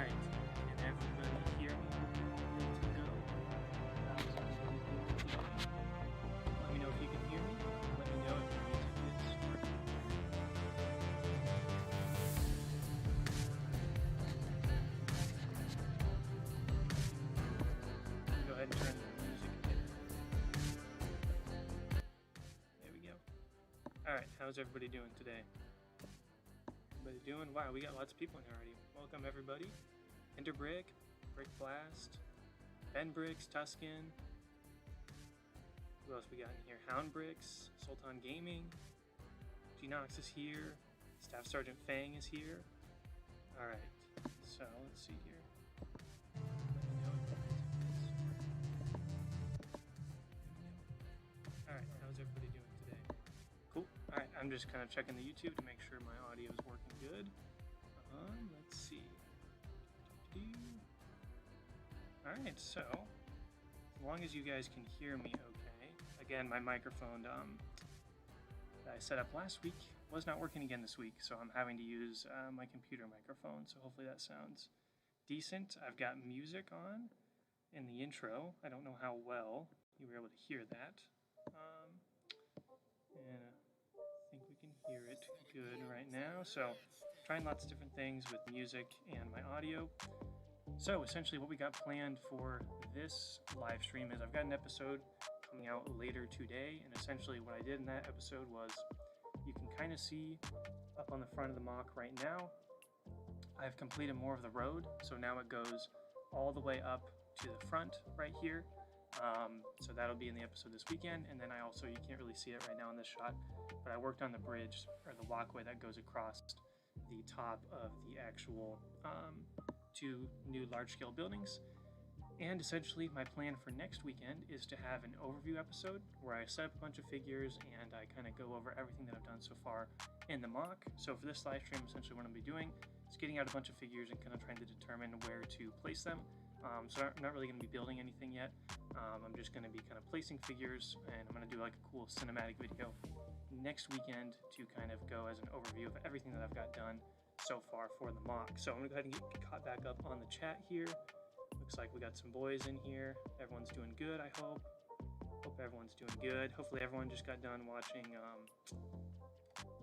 Alright, can everybody hear me? Let's go. How's everybody doing today? Let me know if you can hear me. Let me know if your music is working. Go ahead and turn the music down. There we go. Alright, how's everybody doing today? Everybody doing? Wow, we got lots of people in here already. Welcome everybody. Enderbrick, Brick Blast, Ben Bricks, Tuscan. Who else we got in here? Hound Bricks, Sultan Gaming, Genox is here, Staff Sergeant Fang is here. Alright, so let's see here. Let me know if the music is. Alright, how's everybody doing today? Cool. Alright, I'm just kind of checking the YouTube to make sure my audio is working good. Let's see. Alright, so as long as you guys can hear me okay. Again, my microphone that I set up last week was not working again this week, so I'm having to use my computer microphone, so hopefully that sounds decent. I've got music on in the intro. I don't know how well you were able to hear that. And I think we can hear it good right now. So trying lots of different things with music and my audio. So essentially what we got planned for this live stream is I've got an episode coming out later today, and essentially what I did in that episode was, you can kind of see up on the front of the mock right now, I've completed more of the road, so now it goes all the way up to the front right here. So that'll be in the episode this weekend, and then I also, you can't really see it right now in this shot, but I worked on the bridge, or the walkway that goes across the top of the actual two new large-scale buildings. And essentially my plan for next weekend is to have an overview episode where I set up a bunch of figures and I kind of go over everything that I've done so far in the mock. So for this live stream, essentially what I'm going to be doing is getting out a bunch of figures and kind of trying to determine where to place them. So I'm not really going to be building anything yet. I'm just going to be kind of placing figures, and I'm going to do like a cool cinematic video next weekend to kind of go as an overview of everything that I've got done so far for the mock. So I'm going to go ahead and get caught back up on the chat here. Looks like we got some boys in here. Everyone's doing good, I hope. Hope everyone's doing good. Hopefully everyone just got done watching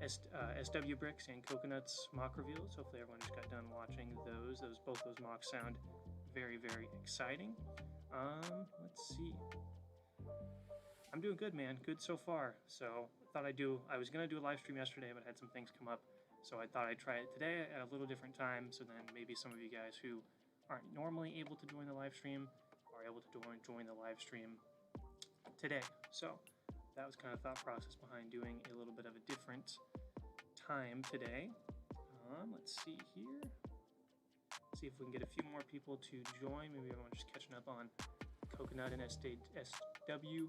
SW Bricks and Coconuts mock reveals. Hopefully everyone just got done watching those. Both those mocks sound very, very exciting. Let's see. I'm doing good, man. Good so far. So I was going to do a live stream yesterday, but I had some things come up. So I thought I'd try it today at a little different time, so then maybe some of you guys who aren't normally able to join the live stream are able to join the live stream today. So that was kind of thought process behind doing a little bit of a different time today. Let's see here. See if we can get a few more people to join. Maybe everyone's just catching up on Coconut and SW.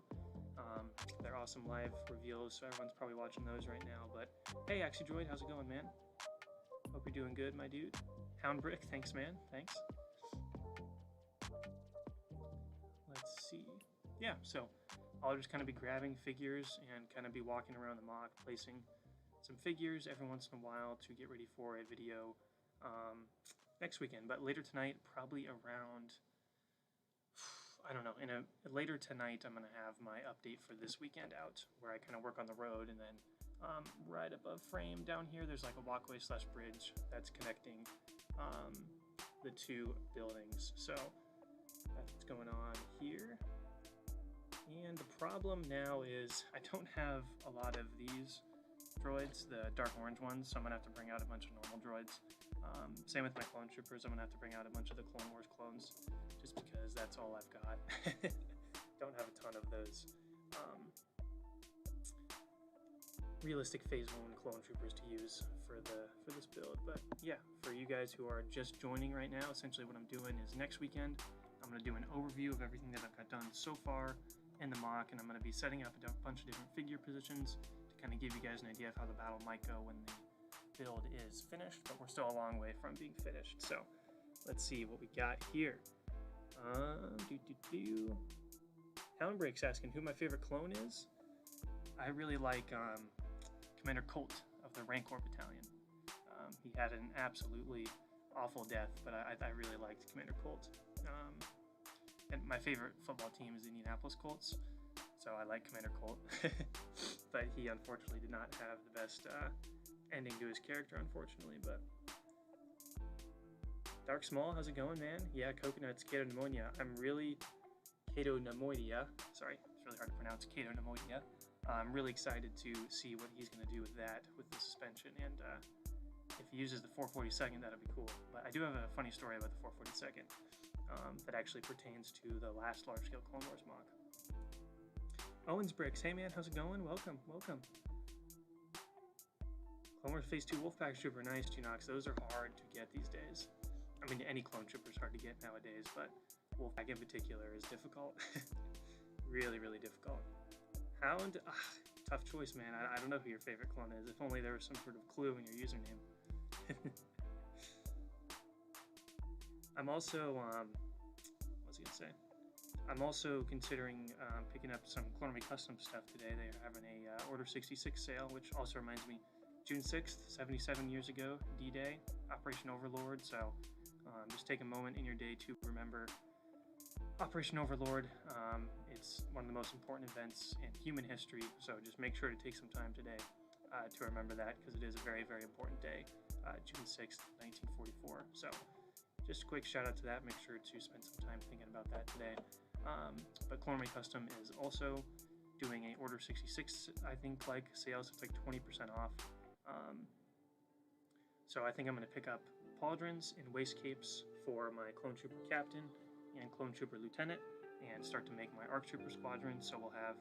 They're awesome live reveals, so everyone's probably watching those right now. But hey, Droid, how's it going, man? Hope you're doing good, my dude. Hound Brick, thanks, man. Thanks. Let's see. Yeah, so I'll just kind of be grabbing figures and kind of be walking around the mock, placing some figures every once in a while to get ready for a video next weekend. But later tonight, probably around, I don't know, later tonight I'm going to have my update for this weekend out, where I kind of work on the road, and then right above frame down here there's like a walkway / bridge that's connecting the two buildings. So that's going on here. And the problem now is I don't have a lot of these droids, the dark orange ones, so I'm going to have to bring out a bunch of normal droids. Same with my clone troopers. I'm going to have to bring out a bunch of the Clone Wars clones, just because that's all I've got. Don't have a ton of those realistic Phase 1 clone troopers to use for this build. But yeah, for you guys who are just joining right now, essentially what I'm doing is next weekend I'm going to do an overview of everything that I've got done so far in the mock, and I'm going to be setting up a bunch of different figure positions to kind of give you guys an idea of how the battle might go when the build is finished, but we're still a long way from being finished. So let's see what we got here. Houndbreak's asking who my favorite clone is. I really like Commander Colt of the Rancor Battalion. He had an absolutely awful death, but I really liked Commander Colt. And my favorite football team is the Indianapolis Colts, so I like Commander Colt. But he unfortunately did not have the best ending to his character, unfortunately. But Dark Small, how's it going, man? Yeah, Coconuts, Kato Pneumonia. Kato Pneumonia. Sorry, it's really hard to pronounce. Kato Pneumonia. I'm really excited to see what he's going to do with that, with the suspension, and if he uses the 442nd, that'll be cool. But I do have a funny story about the 442nd that actually pertains to the last large-scale Clone Wars mock. Owens Bricks, hey man, how's it going? Welcome, welcome. Clone Wars Phase 2 Wolfpack Trooper, nice, Genox. Those are hard to get these days. I mean, any clone trooper is hard to get nowadays, but Wolfpack in particular is difficult. Really, really difficult. Hound, tough choice, man. I don't know who your favorite clone is. If only there was some sort of clue in your username. I'm also, what was I gonna say? I'm also considering picking up some Clone Army Custom stuff today. They're having a Order 66 sale, which also reminds me, June 6th, 77 years ago, D-Day, Operation Overlord. So just take a moment in your day to remember Operation Overlord. It's one of the most important events in human history, so just make sure to take some time today to remember that, because it is a very, very important day, June 6th, 1944. So just a quick shout out to that. Make sure to spend some time thinking about that today. But Clone Army Custom is also doing a Order 66, I think, like sale, so it's like 20% off. So I think I'm going to pick up pauldrons and waist capes for my Clone Trooper Captain and Clone Trooper Lieutenant, and start to make my ARC Trooper Squadron. So we'll have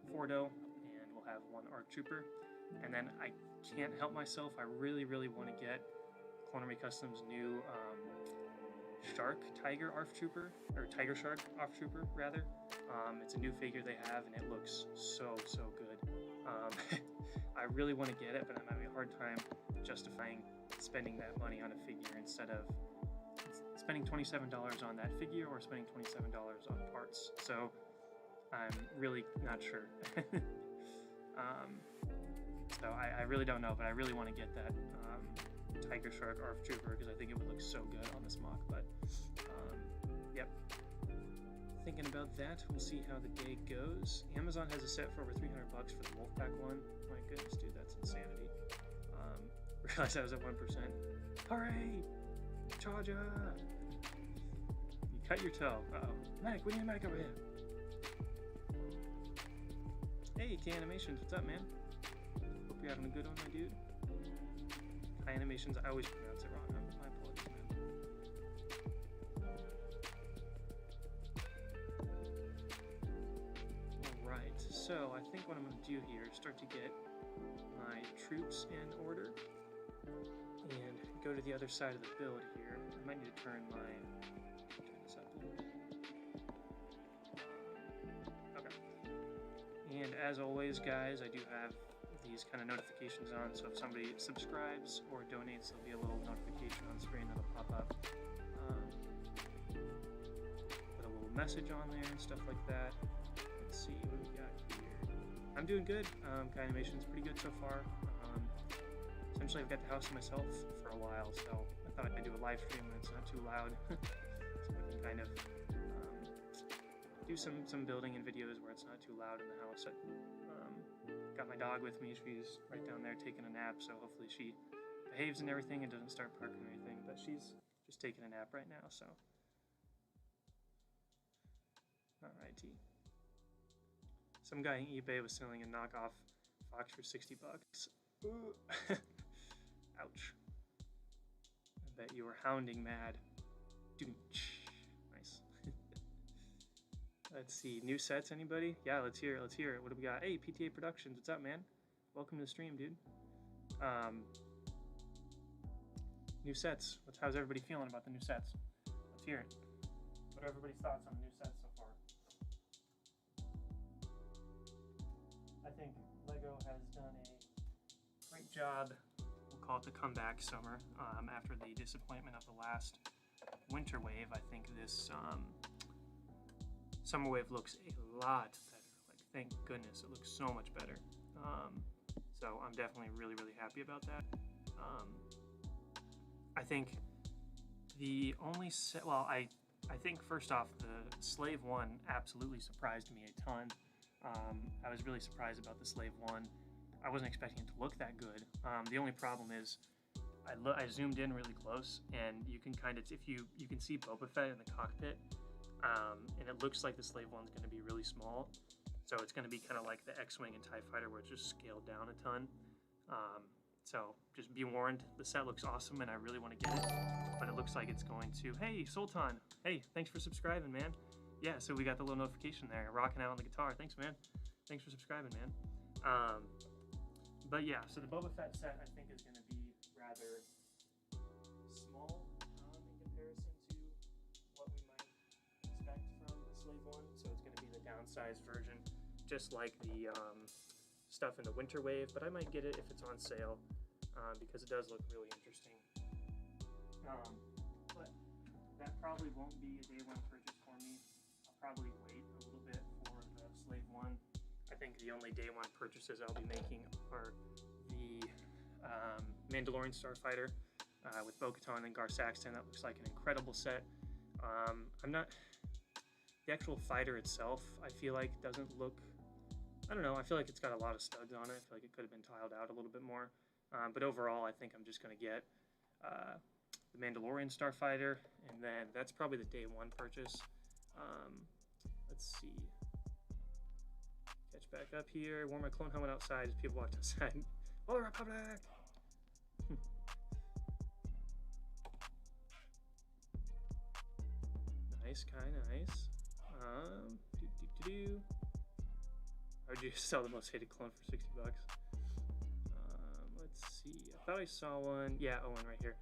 Fordo, and we'll have one ARC Trooper. And then I can't help myself, I really, really want to get Clone Army Custom's new Shark Tiger ARC Trooper, or Tiger Shark ARC Trooper, rather. It's a new figure they have, and it looks so, so good. I really want to get it, but I'm having a hard time justifying spending that money on a figure instead of spending $27 on that figure or spending $27 on parts. So I'm really not sure. So I really don't know, but I really want to get that Tiger Shark ARC Trooper, because I think it would look so good on this mock. But yep, thinking about that. We'll see how the day goes. Amazon has a set for over $300 for the Wolfpack one. My goodness, dude, that's insanity. Realized I was at 1%. Hooray! Charger! You cut your toe. Uh-oh. Medic, we need a medic over here. Hey, K Animations, what's up, man? Hope you're having a good one, my dude. K Animations, I always pronounce it wrong. My apologies, man. Alright, so I think what I'm going to do here is start to get my troops in order and go to the other side of the build here. I might need to turn this up a little bit. Okay. And as always, guys, I do have these kind of notifications on, so if somebody subscribes or donates, there'll be a little notification on screen that'll pop up. Put a little message on there and stuff like that. Let's see what we got here. I'm doing good. Animation's pretty good so far. Essentially, I've got the house to myself for a while, so I thought I'd do a live stream when it's not too loud, so I can kind of do some building and videos where it's not too loud in the house. Got my dog with me. She's right down there taking a nap, so hopefully she behaves and everything and doesn't start barking or anything, but she's just taking a nap right now, so. Alrighty. Some guy on eBay was selling a knockoff Fox for $60. Ooh. Ouch. I bet you were hounding mad. Nice. Let's see. New sets, anybody? Yeah, let's hear it. Let's hear it. What do we got? Hey, PTA Productions. What's up, man? Welcome to the stream, dude. New sets. How's everybody feeling about the new sets? Let's hear it. What are everybody's thoughts on the new sets so far? I think LEGO has done a great job. We'll call it the comeback summer. After the disappointment of the last winter wave, I think this summer wave looks a lot better. Like, thank goodness, it looks so much better. So I'm definitely really, really happy about that. I think The only set, well, I think first off, the Slave 1 absolutely surprised me a ton. I was really surprised about the Slave 1. I wasn't expecting it to look that good. The only problem is I zoomed in really close, and you can kind of, if you can see Boba Fett in the cockpit, and it looks like the Slave 1's going to be really small. So it's going to be kind of like the X-Wing and TIE Fighter where it's just scaled down a ton. So just be warned, the set looks awesome and I really want to get it, but it looks like it's going to, hey, Sultan, hey, thanks for subscribing, man. Yeah, so we got the little notification there, rocking out on the guitar. Thanks, man. Thanks for subscribing, man. But yeah, so the Boba Fett set I think is going to be rather small in comparison to what we might expect from the Slave 1. So it's going to be the downsized version, just like the stuff in the Winter Wave, but I might get it if it's on sale because it does look really interesting. But that probably won't be a day one purchase for me. I'll probably wait a little bit for the Slave 1. I think the only day one purchases I'll be making are the Mandalorian Starfighter with Bo-Katan and Gar Saxton. That looks like an incredible set. The actual fighter itself, I feel like doesn't look, I don't know, I feel like it's got a lot of studs on it. I feel like it could have been tiled out a little bit more. But overall, I think I'm just going to get the Mandalorian Starfighter, and then that's probably the day one purchase. Let's see. Catch back up here. Wore my clone helmet outside as people walked outside. Oh, Republic! Nice, kind of nice. I would just sell the most hated clone for 60 bucks. Let's see. I thought I saw one. Yeah, Owen right here.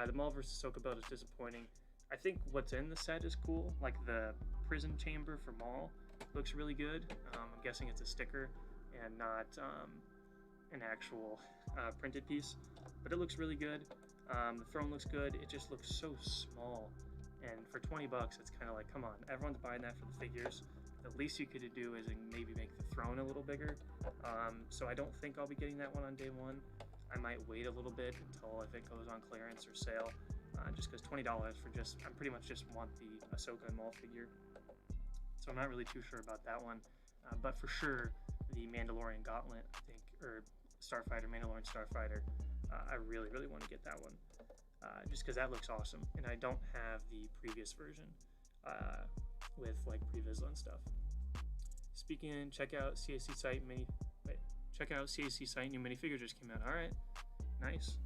The Maul vs. Ahsoka build is disappointing. I think what's in the set is cool. Like the prison chamber for Maul looks really good. I'm guessing it's a sticker and not an actual printed piece. But it looks really good. The throne looks good. It just looks so small. And for 20 bucks, it's kind of like, come on, everyone's buying that for the figures. The least you could do is maybe make the throne a little bigger. So I don't think I'll be getting that one on day one. I might wait a little bit until if it goes on clearance or sale, just because $20 for I pretty much just want the Ahsoka and Maul figure. So I'm not really too sure about that one. But for sure, the Mandalorian Gauntlet, I think, or Starfighter, Mandalorian Starfighter, I really, really want to get that one. Just because that looks awesome. And I don't have the previous version with like Previsla and stuff. Speaking, check out CAC site check out CAC site, new minifigure just came out. All right, nice.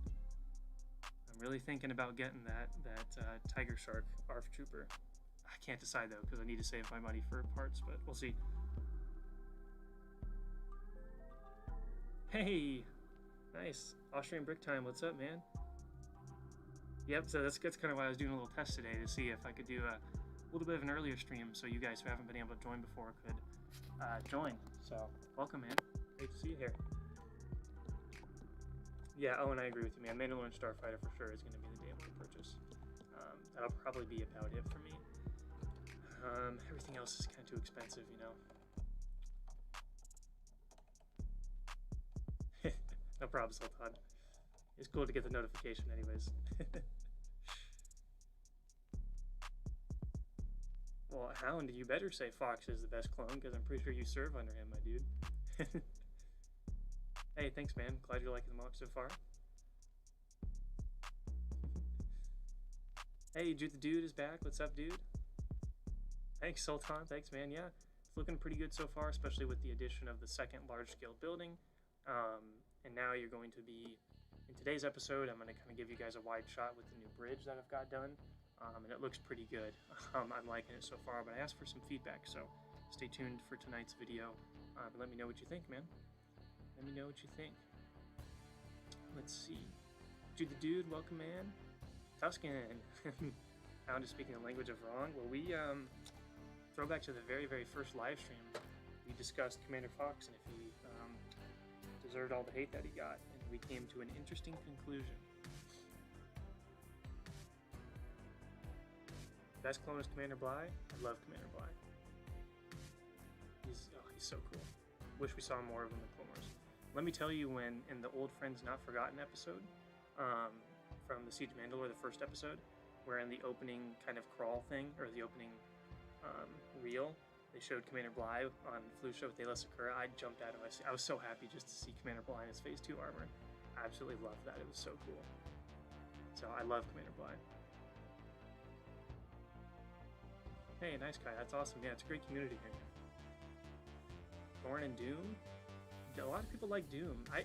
I'm really thinking about getting that Tiger Shark ARF Trooper. I can't decide though because I need to save my money for parts, but we'll see. Hey, nice. Austrian Brick Time, what's up, man? Yep, so that's kind of why I was doing a little test today to see if I could do a little bit of an earlier stream so you guys who haven't been able to join before could join. So, welcome, man. Great to see you here. Yeah, oh, and I agree with you, man. Mandalorian Starfighter for sure is going to be the day one purchase. That'll probably be about it for me. Everything else is kind of too expensive, you know. No problem, Sultan. It's cool to get the notification anyways. Well, Hound, you better say Fox is the best clone, because I'm pretty sure you serve under him, my dude. Hey, thanks, man. Glad you're liking the mock so far. Hey, Jude the Dude is back. What's up, dude? Thanks, Sultan. Thanks, man. Yeah, it's looking pretty good so far, especially with the addition of the second large-scale building. And now you're going to be, in today's episode, I'm going to kind of give you guys a wide shot with the new bridge that I've got done. And it looks pretty good. I'm liking it so far, but I asked for some feedback, so stay tuned for tonight's video. But let me know what you think, man. Let me know what you think. Let's see. Jude the Dude, welcome, man. Tuscan. Hound is speaking the language of wrong. Well, we, throwback to the very, very first live stream, we discussed Commander Fox and if he deserved all the hate that he got, and we came to an interesting conclusion. Best clone is Commander Bly. I love Commander Bly. He's so cool. Wish we saw more of him in Clone Wars. Let me tell you, when in the Old Friends Not Forgotten episode from the Siege of Mandalore, the first episode, where in the opening kind of crawl thing, or the opening reel, they showed Commander Bly on Flucia with Ayla Sakura. I jumped out of my seat. I was so happy just to see Commander Bly in his Phase 2 armor. I absolutely loved that. It was so cool. So I love Commander Bly. Hey, nice guy. That's awesome. Yeah, it's a great community here. Thorn and Doom? A lot of people like Doom. I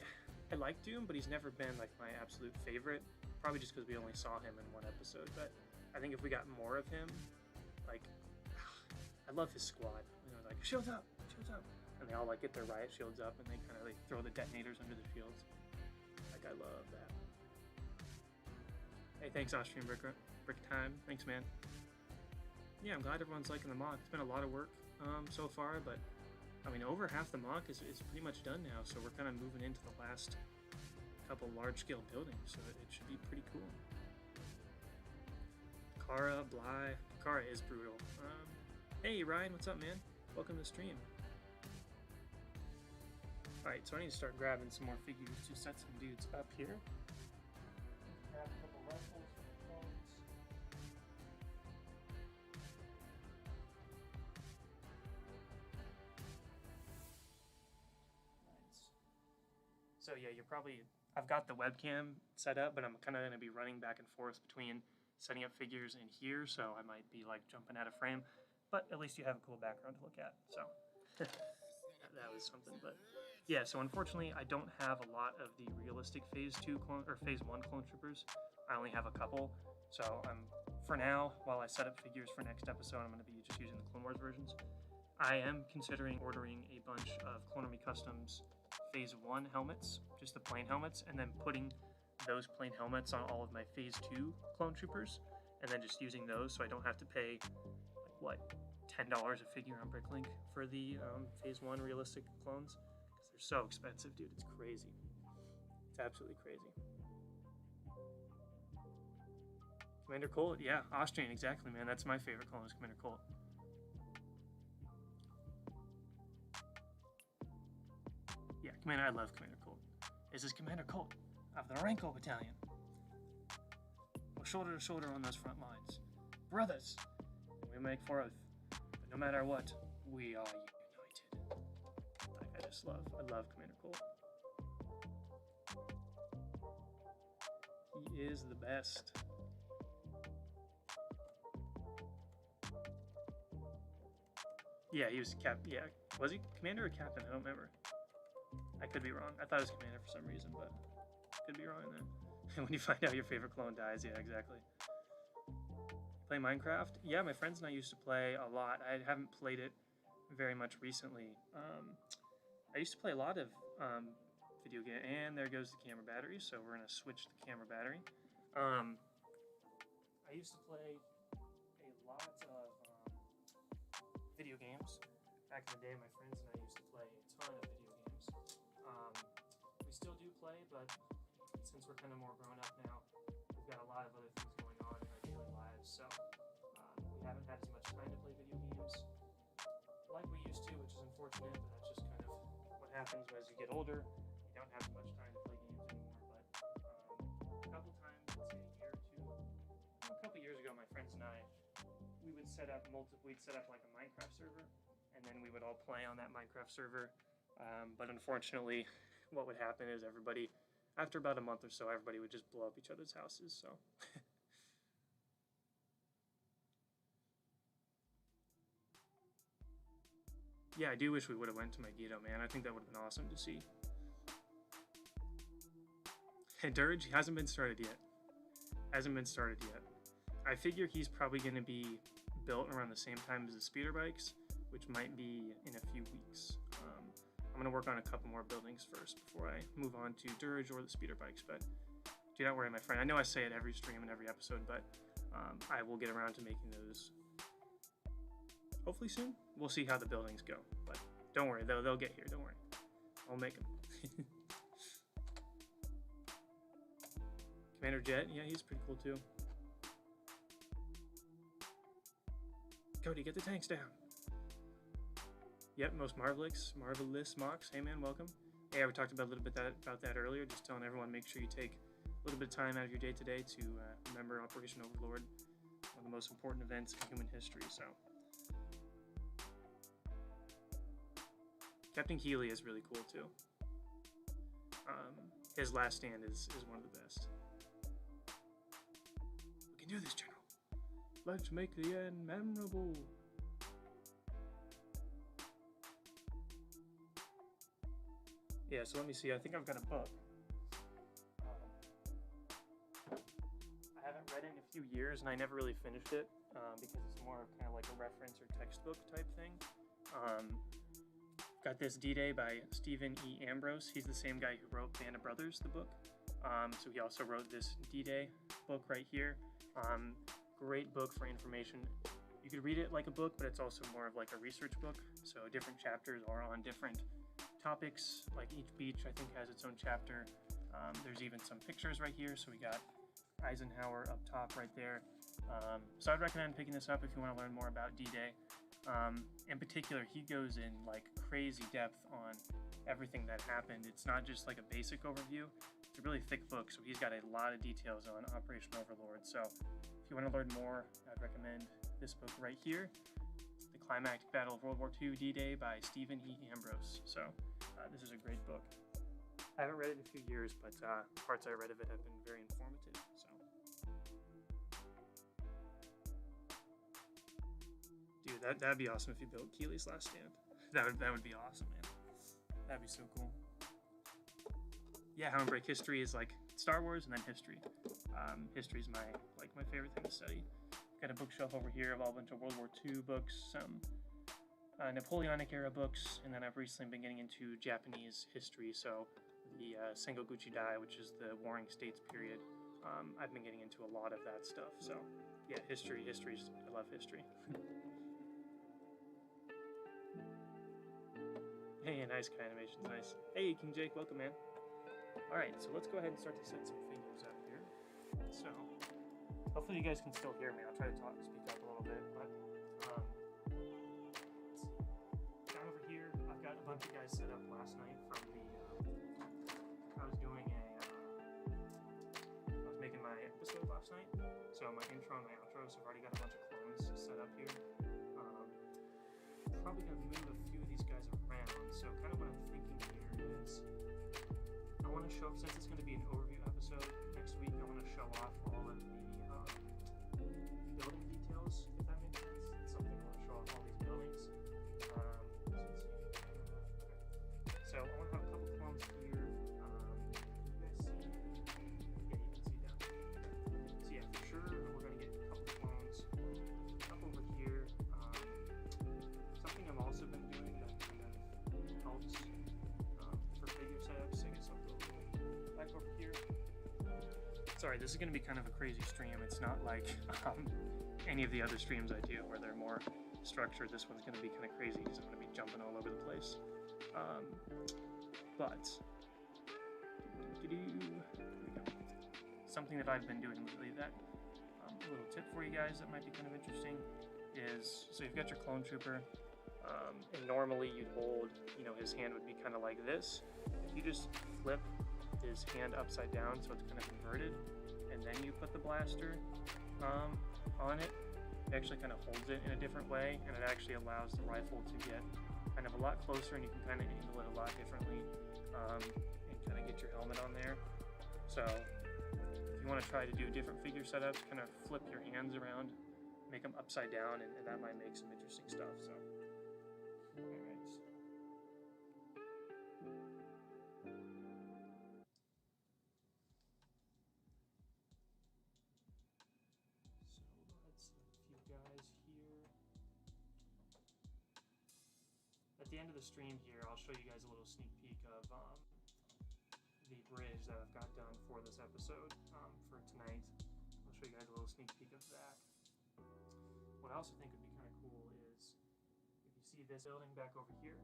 like Doom, but he's never been like my absolute favorite. Probably just because we only saw him in one episode. But I think if we got more of him, like, I love his squad. You know, like, shields up, shields up. And they all like get their riot shields up and they kind of like throw the detonators under the shields. Like, I love that. Hey, thanks, Austrian Brick Time. Thanks, man. Yeah, I'm glad everyone's liking the mock. It's been a lot of work so far, but I mean, over half the mock is pretty much done now, so we're kind of moving into the last couple large-scale buildings, so it should be pretty cool. Kara, Bly. Kara is brutal. Hey, Ryan, what's up, man? Welcome to the stream. Alright, so I need to start grabbing some more figures to set some dudes up here. Grab a couple rifles. So yeah, I've got the webcam set up, but I'm kind of going to be running back and forth between setting up figures in here, so I might be like jumping out of frame, but at least you have a cool background to look at, so that was something. But yeah, so unfortunately I don't have a lot of the realistic Phase 2 clone, or Phase 1 clone troopers. I only have a couple, so for now, while I set up figures for next episode, I'm going to be just using the Clone Wars versions. I am considering ordering a bunch of Clone Army Customs Phase 1 helmets, just the plain helmets, and then putting those plain helmets on all of my Phase 2 clone troopers, and then just using those so I don't have to pay, like, what, $10 a figure on Bricklink for the Phase 1 realistic clones, because they're so expensive, dude. It's crazy. It's absolutely crazy. Commander Colt, yeah, Austrian, exactly, man. That's my favorite clone, is Commander Colt. Yeah, Commander, I love Commander Colt. This is Commander Colt of the Renko Battalion. We're shoulder to shoulder on those front lines. Brothers, we make for oath. But no matter what, we are united. Like, I love Commander Colt. He is the best. Yeah, he was yeah, was he commander or captain? I don't remember. I could be wrong. I thought it was commander for some reason, but could be wrong in that. And when you find out your favorite clone dies, yeah, exactly. Play Minecraft? Yeah, my friends and I used to play a lot. I haven't played it very much recently. I used to play a lot of video game, and there goes the camera battery, so we're gonna switch the camera battery. I used to play a lot of video games. Back in the day, my friends and I used to play a ton of video games. We still do play, but since we're kind of more grown up now, we've got a lot of other things going on in our daily lives, so we haven't had as much time to play video games like we used to, which is unfortunate, but that's just kind of what happens as you get older. You don't have as much time to play games anymore, but a couple times, let's say a couple years ago, my friends and I, we'd set up like a Minecraft server, and then we would all play on that Minecraft server. But unfortunately, what would happen is everybody, after about a month or so, everybody would just blow up each other's houses, so. Yeah, I do wish we would have went to Megiddo, man. I think that would have been awesome to see. And Dirge hasn't been started yet. I figure he's probably going to be built around the same time as the speeder bikes, which might be in a few weeks. I'm going to work on a couple more buildings first before I move on to Dirge or the speeder bikes, but do not worry, my friend. I know I say it every stream and every episode, but I will get around to making those hopefully soon. We'll see how the buildings go, but don't worry, they'll get here, don't worry. I'll make them. Commander Jet, yeah, he's pretty cool too. Cody, get the tanks down. Yep, most marvelous mocks. Hey man, welcome. Yeah, we talked about a little bit about that earlier. Just telling everyone, make sure you take a little bit of time out of your day today to remember Operation Overlord. one of the most important events in human history. So Captain Keeley is really cool too. His last stand is one of the best. We can do this, General. Let's make the end memorable. Yeah, so let me see. I think I've got a book. I haven't read it in a few years, and I never really finished it because it's more kind of like a reference or textbook type thing. Got this D-Day by Stephen E. Ambrose. He's the same guy who wrote Band of Brothers, the book. So he also wrote this D-Day book right here. Great book for information. You could read it like a book, but it's also more of like a research book. So different chapters are on different topics. Like each beach, I think, has its own chapter. There's even some pictures right here. So we got Eisenhower up top right there. So I'd recommend picking this up if you want to learn more about D-Day. In particular, he goes in like crazy depth on everything that happened. It's not just like a basic overview. It's a really thick book, so he's got a lot of details on Operation Overlord. So if you want to learn more, I'd recommend this book right here, The Climactic Battle of World War II, D-Day by Stephen E. Ambrose. So this is a great book. I haven't read it in a few years, but parts I read of it have been very informative. So, dude, that'd be awesome if you built Keeley's last stand. That would be awesome, man. That'd be so cool. Yeah, Houndbreak history is like Star Wars and then history. History is my favorite thing to study. Got a bookshelf over here of all a bunch of World War II books, some Napoleonic era books, and then I've recently been getting into Japanese history. So the Sengoguchi Dai, which is the Warring States period. I've been getting into a lot of that stuff. So yeah, history. I love history. Hey, nice kind animation's nice. Hey, King Jake, welcome, man. All right, so let's go ahead and start to set some figures up here. So hopefully you guys can still hear me. I'll try to speak up a little bit, but down over here, I've got a bunch of guys set up last night from the. I was making my episode last night, so my intro and my outro. So I've already got a bunch of clones set up here. Probably gonna move a few of these guys around. So kind of what I'm thinking here is, I want to show, since it's going to be an overview episode next week, I want to show off all of the building details, if that makes sense. It's something I want to show off all these buildings. So I want to have a couple clones here. You guys see? Yeah, you can see down there. So yeah, for sure, we're going to get a couple clones up over here. Something I've also been doing that kind of helps for figure setups. I guess I'll go back over here. Sorry, this is going to be kind of a crazy stream. It's not like any of the other streams I do where they're more structured. This one's going to be kind of crazy because I'm going to be jumping all over the place. But something that I've been doing lately that a little tip for you guys that might be kind of interesting is, so you've got your clone trooper, and normally you'd hold, his hand would be kind of like this. If you just flip his hand upside down so it's kind of inverted, and then you put the blaster on it, it actually kind of holds it in a different way, and it actually allows the rifle to get kind of a lot closer, and you can kind of angle it a lot differently, and kind of get your helmet on there. So if you want to try to do different figure setups, kind of flip your hands around, make them upside down, and that might make some interesting stuff. So, all right. So let's have a few guys here. At the end of the stream here, I'll show you guys a little sneak peek of the bridge that I've got done for this episode for tonight. I'll show you guys a little sneak peek of that. What I also think would be kind of cool is, if you see this building back over here,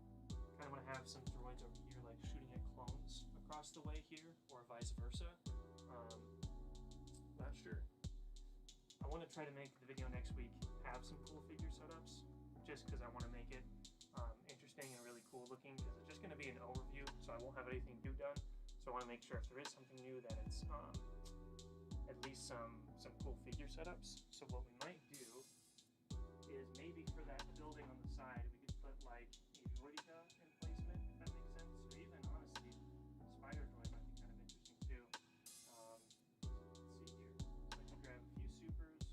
kind of want to have some droids over here like shooting at clones across the way here, or vice versa. Not sure. I want to try to make the video next week have some cool figure setups, just because I want to make it interesting and really cool looking, because it's just going to be an overview, so I won't have anything new done. So I want to make sure if there is something new that it's at least some cool figure setups. So So what we might do is maybe for that building on the side, we could put like a Droideka emplacement, if that makes sense. Or even, honestly, Spider Droid might be kind of interesting too. Let's see here. So I can grab a few supers.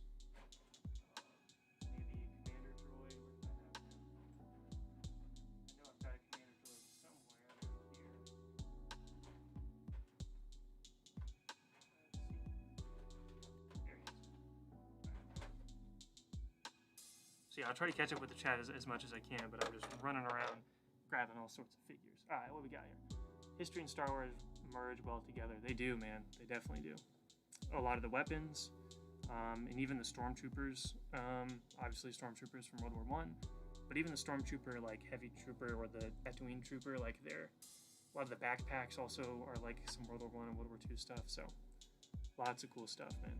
Maybe a Commander Droid. Where did I have him? I know I've got a Commander Droid somewhere around here. Let's see. There he is. So yeah, I'll try to catch up with the chat as much as I can, but I'm just running around grabbing all sorts of figures. All right, what we got here? History and Star Wars merge well together. They do, man. They definitely do. A lot of the weapons, and even the stormtroopers. Obviously, stormtroopers from World War One, but even the stormtrooper, like heavy trooper or the Tatooine trooper, like a lot of the backpacks also are like some World War One and World War Two stuff. So, lots of cool stuff, man.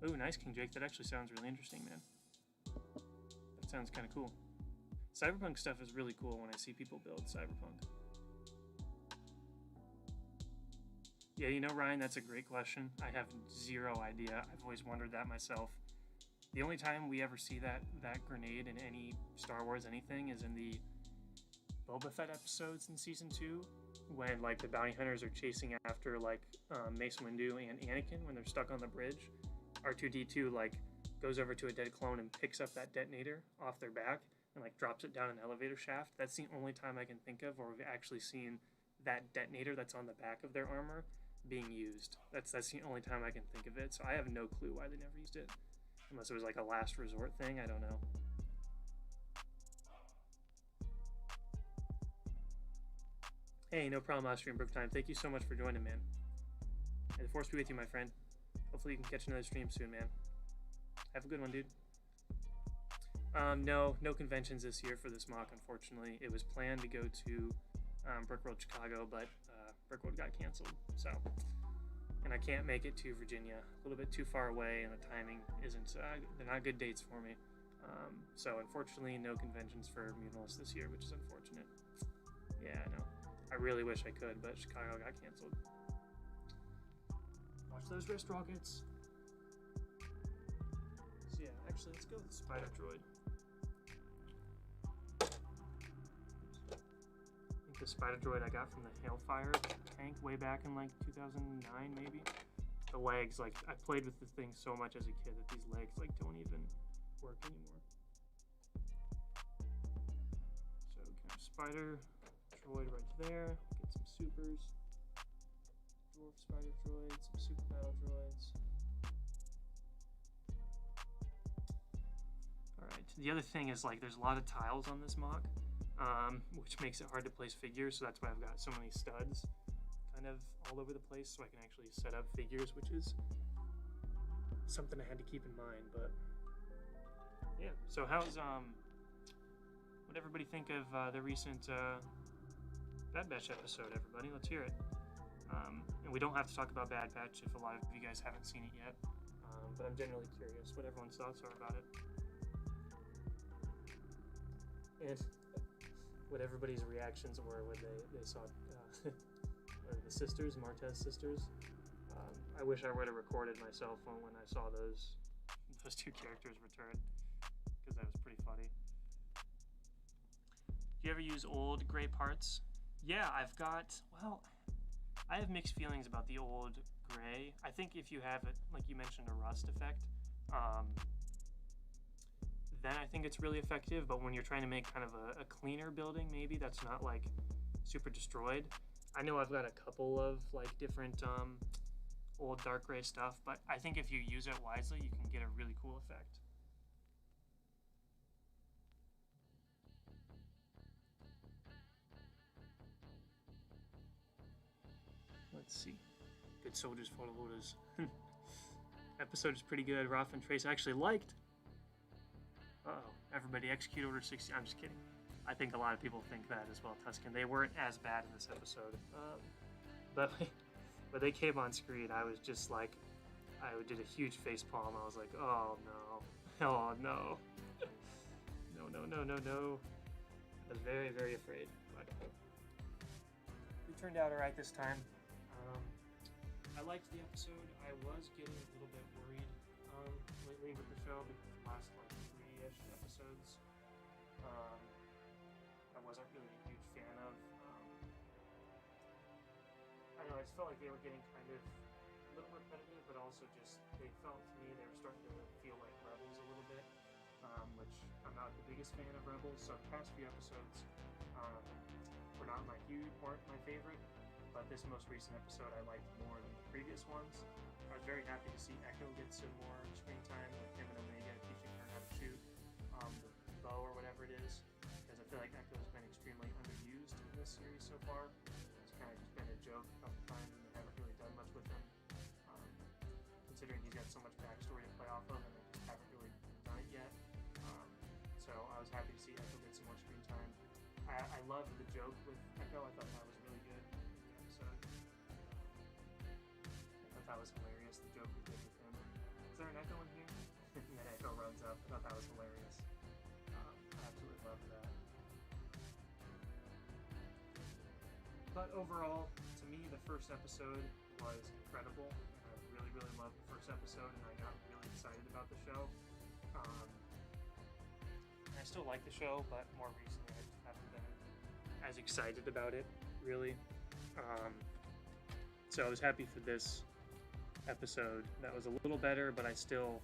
Ooh, nice, King Jake. That actually sounds really interesting, man. That sounds kind of cool. Cyberpunk stuff is really cool when I see people build Cyberpunk. Yeah, you know, Ryan, that's a great question. I have zero idea. I've always wondered that myself. The only time we ever see that grenade in any Star Wars anything is in the Boba Fett episodes in Season 2, when, like, the bounty hunters are chasing after, like, Mace Windu and Anakin when they're stuck on the bridge. R2-D2, like, goes over to a dead clone and picks up that detonator off their back and, like, drops it down an elevator shaft. That's the only time I can think of where we've actually seen that detonator that's on the back of their armor being used. That's the only time I can think of it. So I have no clue why they never used it. Unless it was, like, a last resort thing. I don't know. Hey, no problem, Austrian Brook Time. Thank you so much for joining, man. May the force be with you, my friend. Hopefully you can catch another stream soon, man. Have a good one, dude. No conventions this year for this mock, unfortunately. It was planned to go to Brickworld Chicago, but Brickworld got canceled. So, and I can't make it to Virginia. A little bit too far away, and the timing isn't. They're not good dates for me. So unfortunately, no conventions for Muunilinst this year, which is unfortunate. Yeah, I know. I really wish I could, but Chicago got canceled. Watch those wrist rockets. So yeah, actually, let's go with the Spider Droid. I think the Spider Droid I got from the Hailfire tank way back in like 2009, maybe. The legs, like, I played with this thing so much as a kid that these legs like don't even work anymore. So we can have Spider Droid right there. Get some supers. Dwarf Spider Droid, some super battle droids. Alright, the other thing is, like, there's a lot of tiles on this mock, which makes it hard to place figures, so that's why I've got so many studs kind of all over the place, so I can actually set up figures, which is something I had to keep in mind. But yeah, so how's what'd everybody think of the recent Bad Batch episode, everybody? Let's hear it. And we don't have to talk about Bad Batch if a lot of you guys haven't seen it yet, but I'm generally curious what everyone's thoughts are about it. And what everybody's reactions were when they saw the sisters, Martez sisters. I wish I would have recorded my cell phone when I saw those two characters return, because that was pretty funny. Do you ever use old gray parts? Yeah, I've got, well, I have mixed feelings about the old gray. I think if you have it, like you mentioned, a rust effect, then I think it's really effective. But when you're trying to make kind of a cleaner building, maybe that's not like super destroyed. I know I've got a couple of like different old dark gray stuff, but I think if you use it wisely, you can get a really cool effect. Let's see. Good soldiers follow orders. Episode is pretty good. Roth and Trace actually liked. Uh-oh. Everybody execute Order 60. I'm just kidding. I think a lot of people think that as well, Tuscan. They weren't as bad in this episode. But they came on screen, I was just like, I did a huge face palm. I was like, oh no. Oh no. No. I was very, very afraid. But we turned out alright this time. I liked the episode. I was getting a little bit worried lately with the show because the last like 3-ish episodes I wasn't really a huge fan of. I don't know, I just felt like they were getting kind of a little repetitive, but also just, they felt to me they were starting to feel like Rebels a little bit, which I'm not the biggest fan of Rebels, so the past few episodes were not weren't my favorite, but this most recent episode I liked more than the previous ones. I was very happy to see Echo get some more screen time with him and Omega teaching her how to shoot the bow or whatever it is, because I feel like Echo's been extremely underused in this series so far. It's kind of just been a joke a couple times and they haven't really done much with him, considering he's got so much backstory to play off of and they just haven't really done it yet. So I was happy to see Echo get some more screen time. I loved the joke with Echo. I thought that was really good in the episode. I thought that was hilarious, the joke we did with him. Is there an Echo in here? And then Echo runs up. I thought that was hilarious. I absolutely loved that. But overall, to me, the first episode was incredible. And I really, really loved the first episode, and I got really excited about the show. I still like the show, but more recently I just haven't been as excited about it, really. So I was happy for this episode. That was a little better, but it's still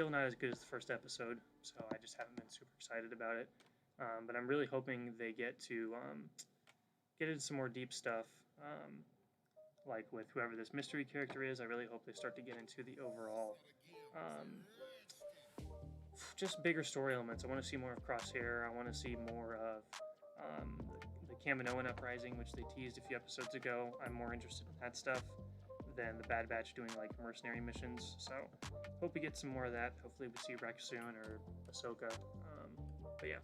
not as good as the first episode, so I just haven't been super excited about it. But I'm really hoping they get into some more deep stuff, like with whoever this mystery character is. I really hope they start to get into the overall just bigger story elements. I want to see more of Crosshair. I want to see more of the Kaminoan uprising, which they teased a few episodes ago. I'm more interested in that stuff than the Bad Batch doing like mercenary missions. So hope we get some more of that. Hopefully we see Rex soon or Ahsoka. But yeah.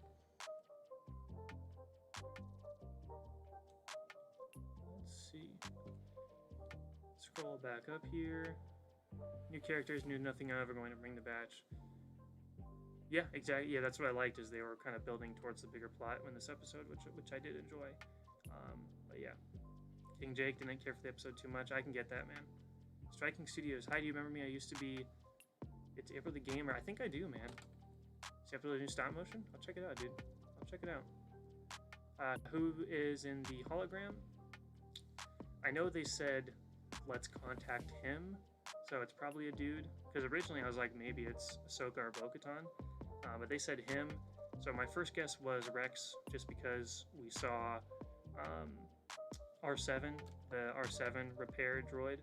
Let's see. Scroll back up here. New characters, knew nothing of, are going to bring the batch. Yeah, exactly. Yeah, that's what I liked, is they were kind of building towards the bigger plot in this episode, which I did enjoy. But yeah, King Jake didn't care for the episode too much. I can get that, man. Striking Studios. Hi, do you remember me? I used to be... It's April the Gamer. I think I do, man. Is it after the new stop motion? I'll check it out, dude. I'll check it out. Who is in the hologram? I know they said, let's contact him. So it's probably a dude. Because originally I was like, maybe it's Ahsoka or Bo-Katan. But they said him. So my first guess was Rex, just because we saw R7, the R7 repair droid.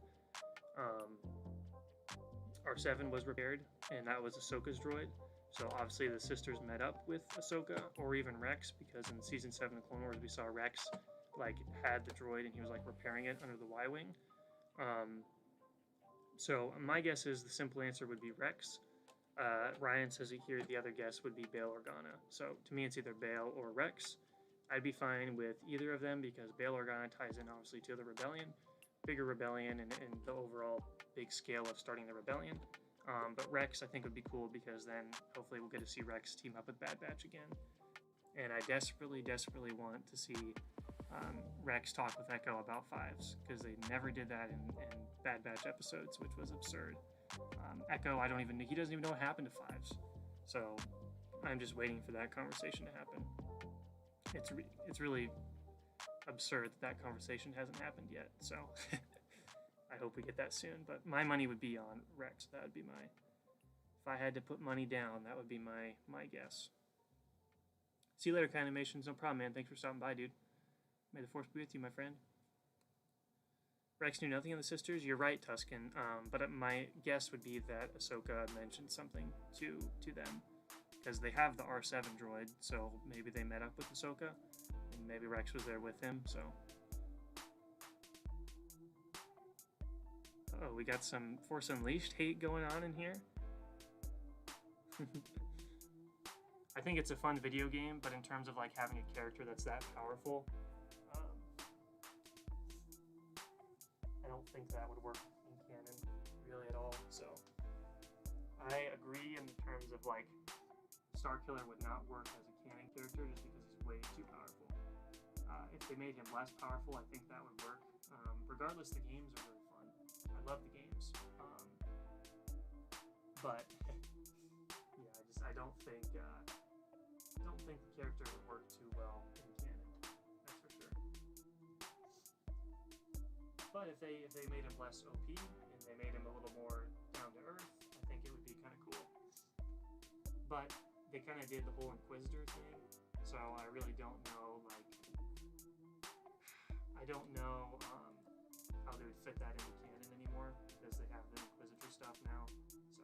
R7 was repaired, and that was Ahsoka's droid. So obviously the sisters met up with Ahsoka, or even Rex, because in Season 7 of Clone Wars we saw Rex like had the droid and he was like repairing it under the Y-Wing. So my guess is the simple answer would be Rex. Ryan says here the other guess would be Bail Organa. So to me it's either Bail or Rex. I'd be fine with either of them because Bail Organa ties in obviously to the rebellion, bigger rebellion, and the overall big scale of starting the rebellion. But Rex I think would be cool because then hopefully we'll get to see Rex team up with Bad Batch again. And I desperately want to see Rex talk with Echo about fives, because they never did that in Bad Batch episodes, which was absurd. Echo, he doesn't even know what happened to fives. So I'm just waiting for that conversation to happen. It's really absurd that conversation hasn't happened yet. So I hope we get that soon. But my money would be on Rex. That would be if I had to put money down, that would be my guess. See you later, Kind Animations. No problem, man. Thanks for stopping by, dude. May the force be with you, my friend. Rex knew nothing of the sisters. You're right, Tuscan. But my guess would be that Ahsoka mentioned something to them, because they have the R7 droid, so maybe they met up with Ahsoka, and maybe Rex was there with him. So, oh, we got some Force Unleashed hate going on in here. I think it's a fun video game, but in terms of like having a character that's that powerful, I don't think that would work in canon really at all. So I agree in terms of like Starkiller would not work as a canon character just because he's way too powerful. If they made him less powerful, I think that would work. Regardless, the games are really fun. I love the games. But yeah, I don't think the character would work too well in canon. That's for sure. But if they made him less OP and they made him a little more down to earth, I think it would be kind of cool. But they kind of did the whole Inquisitor thing, so I really don't know. I don't know how they would fit that into canon anymore because they have the Inquisitor stuff now. So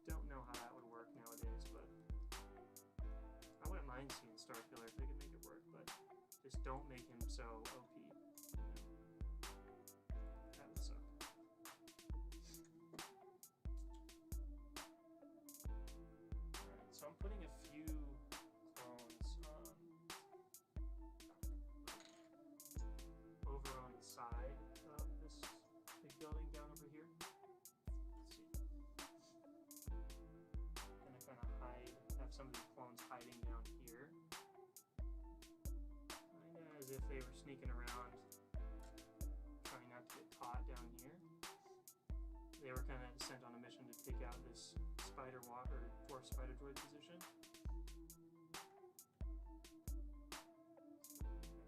don't know how that would work nowadays, but I wouldn't mind seeing Starkiller if they could make it work, but just don't make him so OP. That would suck. Alright, so I'm putting a few clones over on the side of this big building down over here. Let's see. Gonna kind of have some of these clones hiding down here. Kind of as if they were sneaking around, trying not to get caught down here. They were kind of sent on a mission to take out this spider or dwarf spider droid position.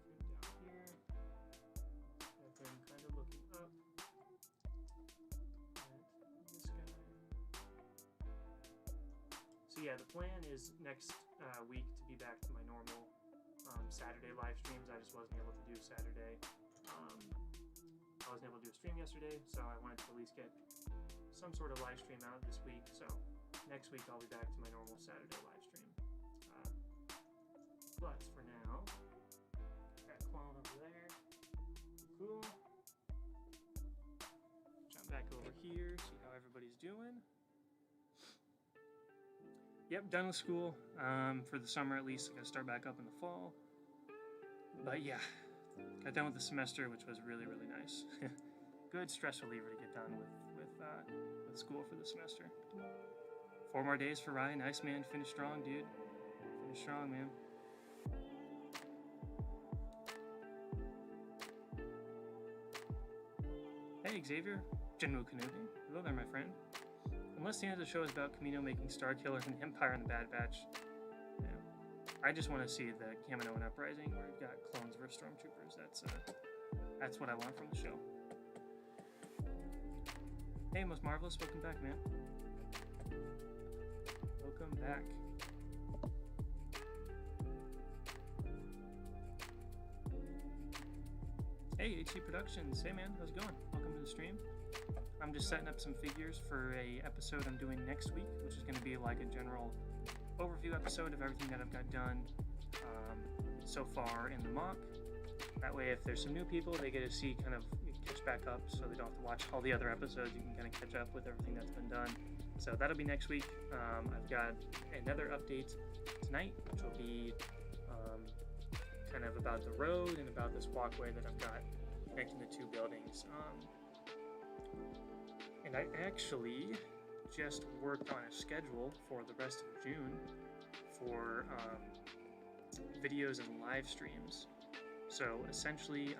Down here. Have him kind of looking up. And this guy. So yeah, the plan is next week to be back to my normal Saturday live streams. I just wasn't able to do Saturday. I wasn't able to do a stream yesterday, so I wanted to at least get some sort of live stream out this week. So next week I'll be back to my normal Saturday live stream. But for now, that clone over there. Cool. Jump back over here, see how everybody's doing. Yep, done with school for the summer at least. I gotta start back up in the fall. But yeah, got done with the semester, which was really, really nice. Good stress reliever to get done with school for the semester. 4 more days for Ryan. Nice, man. Finish strong, dude. Finish strong, man. Hey, Xavier. General Kenobi. Hello there, my friend. Unless the end of the show is about Kamino making Starkiller and Empire in the Bad Batch, yeah, I just want to see the Kaminoan Uprising where we've got clones versus stormtroopers. That's what I want from the show. Hey, Most Marvelous, welcome back, man. Welcome back. Hey, HC Productions. Hey, man, how's it going? Welcome to the stream. I'm just setting up some figures for a episode I'm doing next week, which is going to be like a general overview episode of everything that I've got done so far in the mock. That way, if there's some new people, they get to see kind of catch back up, so they don't have to watch all the other episodes. You can kind of catch up with everything that's been done. So that'll be next week. I've got another update tonight, which will be kind of about the road and about this walkway that I've got connecting the two buildings. And I actually just worked on a schedule for the rest of June for videos and live streams. So essentially,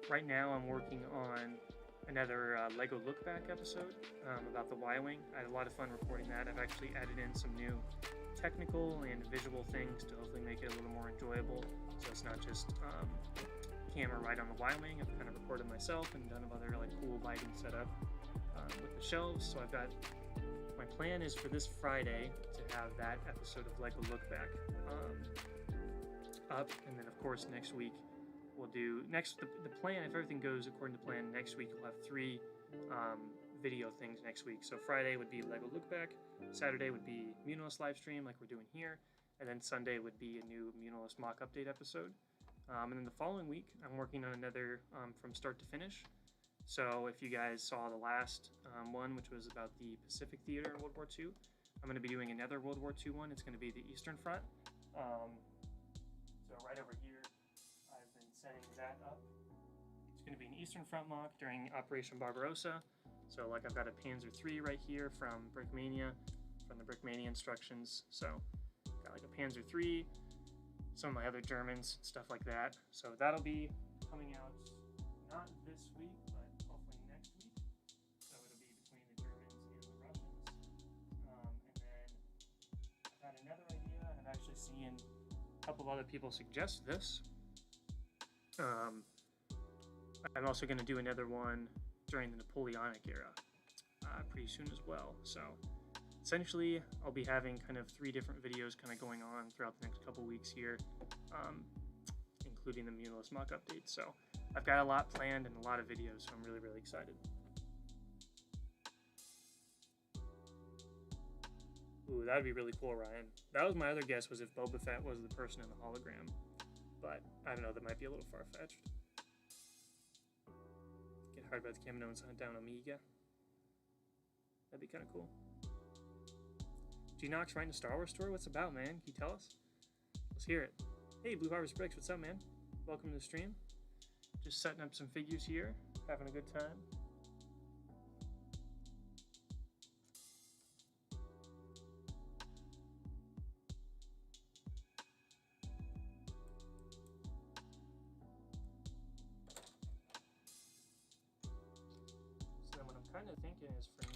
right now I'm working on another Lego Look Back episode about the Y-Wing. I had a lot of fun recording that. I've actually added in some new technical and visual things to hopefully make it a little more enjoyable. So it's not just camera right on the Y-Wing. I've kind of recorded myself and done other like cool lighting setup with the shelves. So my plan is for this Friday to have that episode of Lego Look Back up, and then of course next week we'll do the plan. If everything goes according to plan, next week we'll have 3 video things next week. So Friday would be Lego Look Back, Saturday would be Muunilinst live stream like we're doing here, and then Sunday would be a new Muunilinst mock update episode. And then the following week I'm working on another from start to finish. So if you guys saw the last one, which was about the Pacific Theater in World War II, I'm going to be doing another World War II one. It's going to be the Eastern Front. So right over here, I've been setting that up. It's going to be an Eastern Front mock during Operation Barbarossa. So like I've got a Panzer III right here from Brickmania, from the Brickmania instructions. So got like a Panzer III, some of my other Germans, stuff like that. So that'll be coming out not this week, but hopefully next week. So it'll be between the Germans and the Russians. And then I've had another idea, and I've actually seen a couple of other people suggest this. I'm also going to do another one during the Napoleonic era pretty soon as well. So essentially, I'll be having kind of 3 different videos kind of going on throughout the next couple weeks here, including the Muunilinst mock updates. So I've got a lot planned and a lot of videos, so I'm really, really excited. Ooh, that would be really cool, Ryan. That was my other guess, was if Boba Fett was the person in the hologram. But I don't know, that might be a little far-fetched. Get hired by the Kaminoans to hunt down Omega. That'd be kind of cool. G-Nox writing a Star Wars story? What's it about, man? Can you tell us? Let's hear it. Hey, Blue Harvest Bricks, what's up, man? Welcome to the stream. Just setting up some figures here, having a good time. So then what I'm kind of thinking is for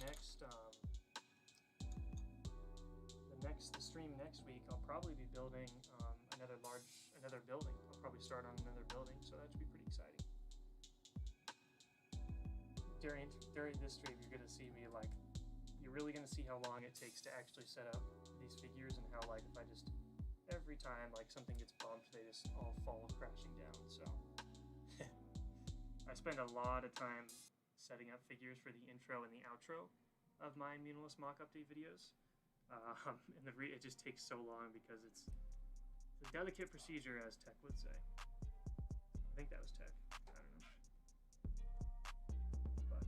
the stream next week, I'll probably be building another building. I'll probably start on another building, so that should be pretty exciting. During this stream, you're gonna see me you're really gonna see how long it takes to actually set up these figures, and how if I just every time something gets bumped, they just all fall crashing down. So I spend a lot of time setting up figures for the intro and the outro of my Muunilinst mock update videos. And it just takes so long because it's a delicate procedure, as Tech would say. I think that was Tech. I don't know. But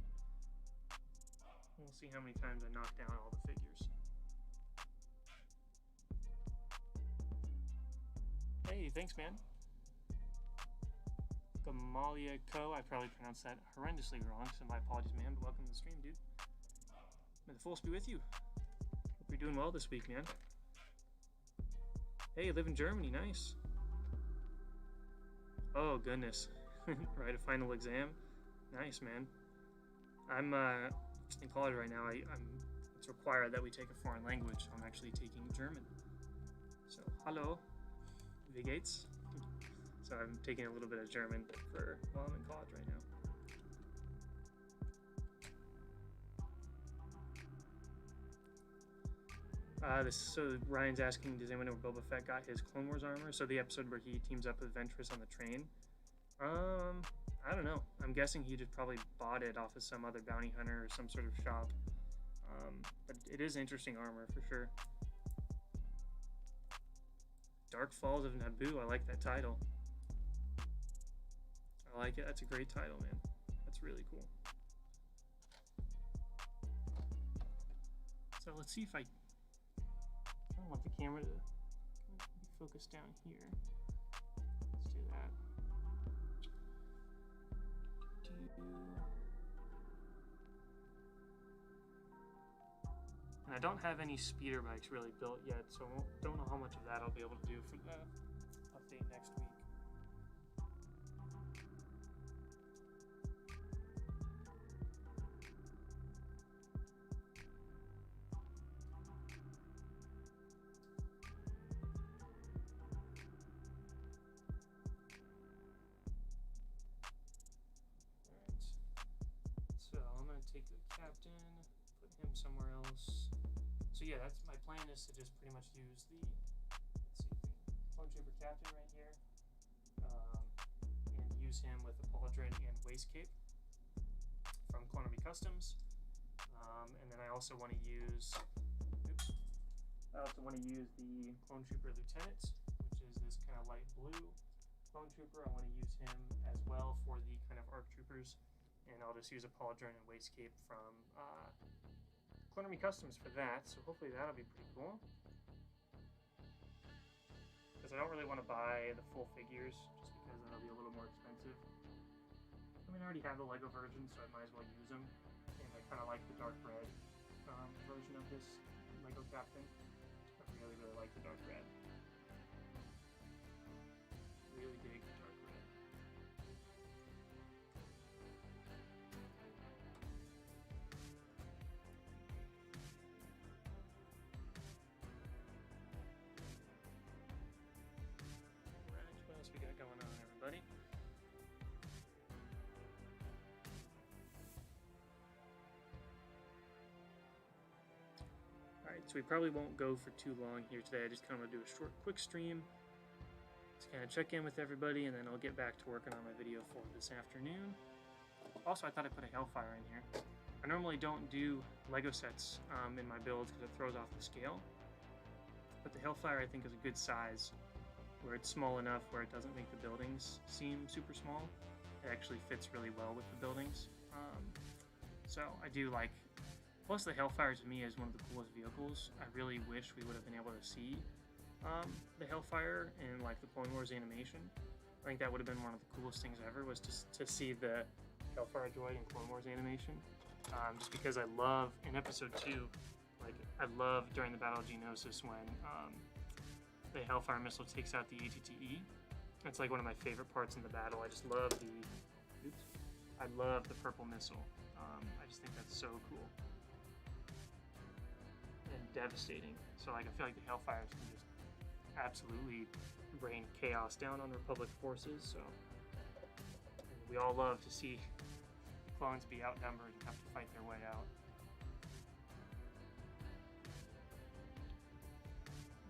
we'll see how many times I knock down all the figures. Hey, thanks, man. Gamalia Co. I probably pronounced that horrendously wrong, so my apologies, man. But welcome to the stream, dude. May the force be with you. Hope you're doing well this week, man. Hey, you live in Germany, nice. Oh, goodness. Write a final exam? Nice, man. I'm in college right now. It's required that we take a foreign language. I'm actually taking German. So, hallo, wie geht's? So I'm taking a little bit of German while I'm in college right now. So Ryan's asking, does anyone know where Boba Fett got his Clone Wars armor? So the episode where he teams up with Ventress on the train. I don't know. I'm guessing he just probably bought it off of some other bounty hunter or some sort of shop. But it is interesting armor for sure. Dark Falls of Naboo. I like that title. I like it. That's a great title, man. That's really cool. So let's see if I don't want the camera to be focused down here. Let's do that. And I don't have any speeder bikes really built yet, so I don't know how much of that I'll be able to do for the update next week. Somewhere else. So yeah, that's my plan, is to just pretty much use the Clone Trooper Captain right here, and use him with the pauldron and waist cape from Clone Army Customs. And then I also want to use the Clone Trooper Lieutenant, which is this kind of light blue Clone Trooper. I want to use him as well for the kind of ARC Troopers, and I'll just use a pauldron and waist cape from Clone Army Customs for that, so hopefully that'll be pretty cool. Because I don't really want to buy the full figures, just because that'll be a little more expensive. I mean, I already have the Lego version, so I might as well use them. And I kind of like the dark red version of this Lego Captain. I really, really like the dark red. Really dig the dark red. So we probably won't go for too long here today. I just kind of want to do a short, quick stream to kind of check in with everybody, and then I'll get back to working on my video for this afternoon. Also, I thought I put a Hellfire in here. I normally don't do Lego sets in my builds because it throws off the scale. But the Hellfire, I think, is a good size, where it's small enough where it doesn't make the buildings seem super small. It actually fits really well with the buildings. So I do like, plus the Hellfire to me is one of the coolest vehicles. I really wish we would have been able to see the Hellfire in like the Clone Wars animation. I think that would have been one of the coolest things ever, was to see the Hellfire droid in Clone Wars animation. Just because I love, in episode 2, like I love during the Battle of Geonosis when the Hellfire missile takes out the ATTE. It's like one of my favorite parts in the battle. I just love I love the purple missile. I just think that's so cool and devastating. So like I feel like the Hellfires can just absolutely rain chaos down on Republic forces. So we all love to see clones be outnumbered and have to fight their way out.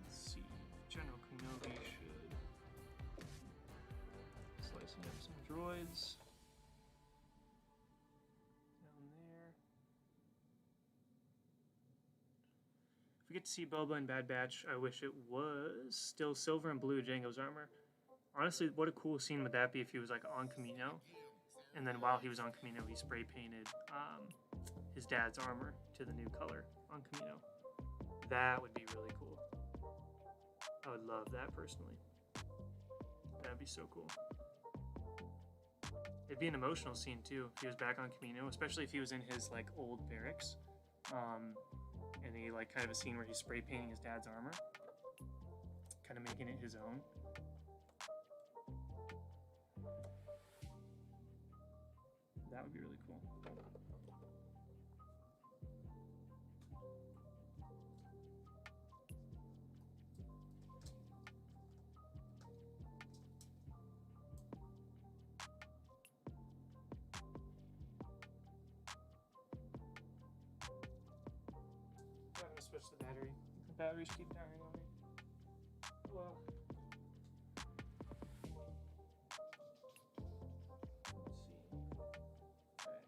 Let's see, General Kenobi should slicing up some droids. We get to see Boba in Bad Batch. I wish it was still silver and blue Jango's armor. Honestly, what a cool scene would that be if he was like on Kamino, and then while he was on Kamino, he spray painted his dad's armor to the new color on Kamino. That would be really cool. I would love that personally. That'd be so cool. It'd be an emotional scene too if he was back on Kamino, especially if he was in his like old barracks. And he like kind of a scene where he's spray painting his dad's armor, kind of making it his own. That would be really cool. Switch the battery. The batteries keep dying on me. Well, let's see. Right.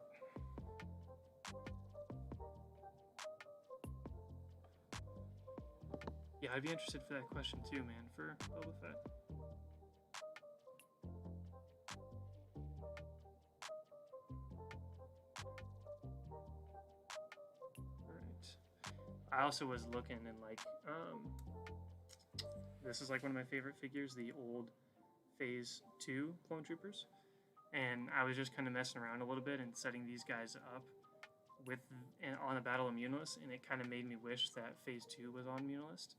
Yeah, I'd be interested for that question too, man, for Boba Fett. I also was looking and like, this is like one of my favorite figures, the old Phase 2 Clone Troopers. And I was just kind of messing around a little bit and setting these guys up on the Battle of Muunilinst, and it kind of made me wish that Phase 2 was on Muunilinst,